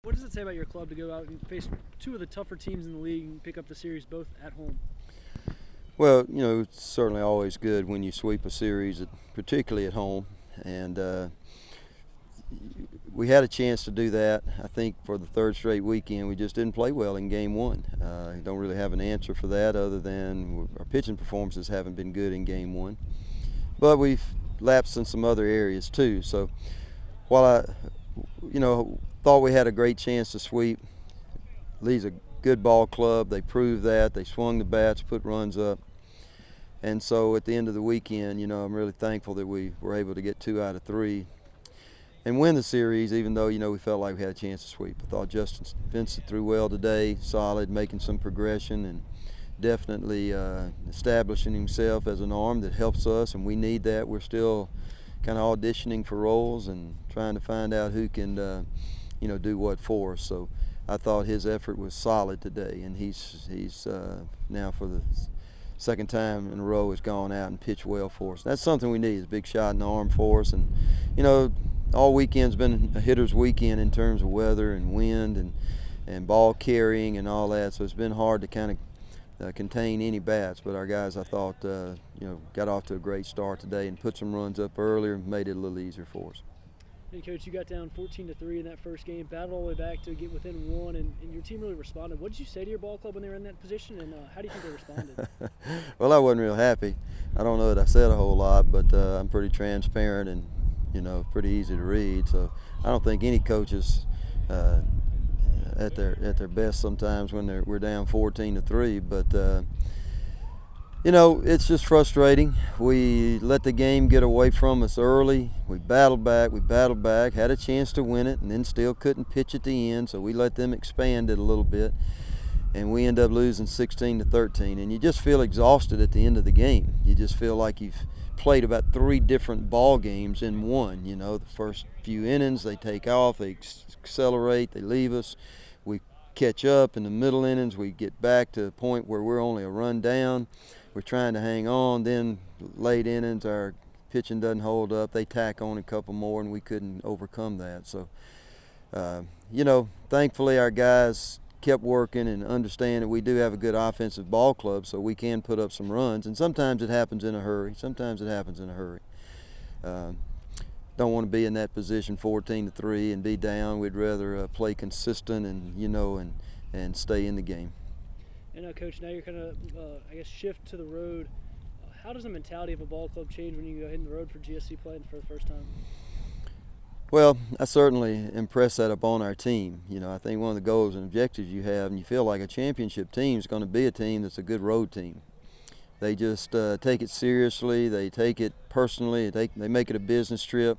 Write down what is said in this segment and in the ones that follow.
What does it say about your club to go out and face two of the tougher teams in the league and pick up the series both at home? Well, it's certainly always good when you sweep a series, particularly at home. And we had a chance to do that, I think, for the third straight weekend. We just didn't play well in game one. Don't really have an answer for that other than our pitching performances haven't been good in game one. But we've lapsed in some other areas too. So while I, thought we had a great chance to sweep, Lee's a good ball club. They proved that. They swung the bats, put runs up. And so at the end of the weekend, I'm really thankful that we were able to get 2 out of 3 and win the series, even though, we felt like we had a chance to sweep. I thought Justin Vincent threw well today, solid, making some progression and definitely establishing himself as an arm that helps us, and we need that. We're still kind of auditioning for roles and trying to find out who can, do what for us. So I thought his effort was solid today, and he's now for the second time in a row has gone out and pitched well for us. That's something we need, is a big shot in the arm for us. And, all weekend's been a hitter's weekend in terms of weather and wind and ball carrying and all that. So it's been hard to kind of contain any bats. But our guys, I thought, got off to a great start today and put some runs up earlier and made it a little easier for us. And Coach, you got down 14-3 in that first game, battled all the way back to get within 1, and your team really responded. What did you say to your ball club when they were in that position, and how do you think they responded? Well, I wasn't real happy. I don't know that I said a whole lot, but I'm pretty transparent and, pretty easy to read. So I don't think any coaches at their best sometimes when we're down 14-3, but it's just frustrating. We let the game get away from us early. We battled back, had a chance to win it, and then still couldn't pitch at the end, so we let them expand it a little bit, and we end up losing 16-13. And you just feel exhausted at the end of the game. You just feel like you've played about 3 different ball games in one. The first few innings, they take off, they accelerate, they leave us. We catch up in the middle innings. We get back to a point where we're only a run down. We're trying to hang on. Then late innings, our pitching doesn't hold up. They tack on a couple more, and we couldn't overcome that. So, thankfully our guys kept working and understand that we do have a good offensive ball club, so we can put up some runs. And sometimes it happens in a hurry. Don't want to be in that position 14-3 and be down. We'd rather play consistent and stay in the game. And Coach, now you're kind of, shift to the road. How does the mentality of a ball club change when you go hitting the road for GSC play for the first time? Well, I certainly impress that upon our team. I think one of the goals and objectives you have, and you feel like a championship team is going to be a team that's a good road team. They just take it seriously. They take it personally. They make it a business trip.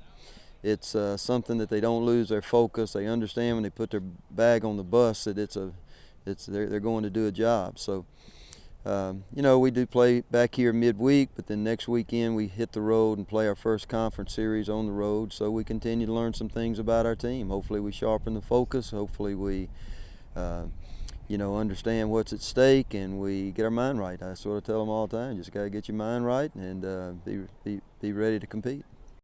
It's something that they don't lose their focus. They understand when they put their bag on the bus that they're going to do a job. So, we do play back here midweek, but then next weekend we hit the road and play our first conference series on the road. So we continue to learn some things about our team. Hopefully we sharpen the focus. Hopefully we, understand what's at stake, and we get our mind right. I sort of tell them all the time, just got to get your mind right and be ready to compete.